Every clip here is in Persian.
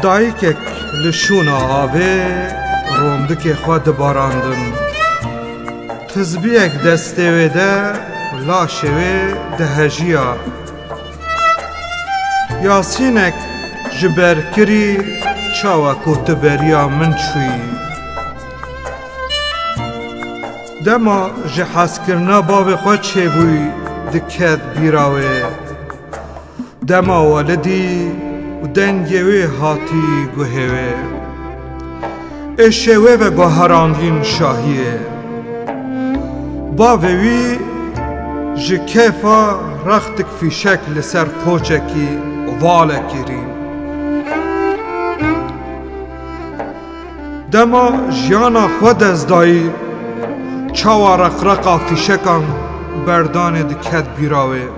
دایکک لشونا آوه روندک خود باراندن تزبیک دسته ویده لاشوه دهجیا یاسینک جبرکری چاوا کوتبریا من چوی دما جحاس کرنا باب خود چه بوی دکت بیراوه دما والدی و دنگوی هاتی گوهوه اشوه و گوهراندین شاهیه باوی جکیفا رختک فی شکل سر قوچکی واله کریم دما جیانا خود از دایی چاوا رقرقا فی شکن بردان دکت بیراوه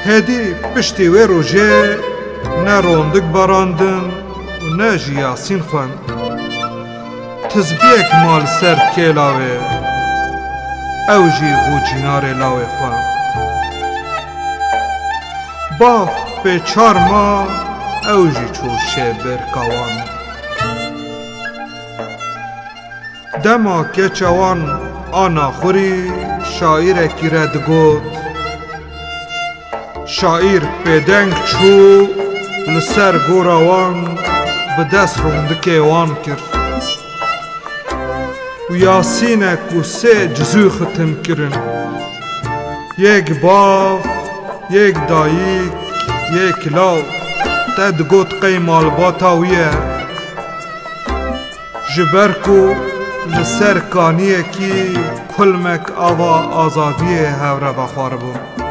هدی پشتی و روژه نه روندک باراندن و نه جیاسین خون تزبیک مال سر کلاوه او جی و جنار لاوه خون باف به 4 ماه او جی چوشه برکوان دما که چوان آنا خوری شاعر کی رد گوت شاعر پدنگ چو لسر گوروان به دست روندکه وان کرد و یاسینک و 3 جزو ختم کرن یک باف یک دایک یک لاو تد گوت قیمال باتاویه جبرکو لسر کانیه کی کلمک آوا آزادیه هوره بخوار بون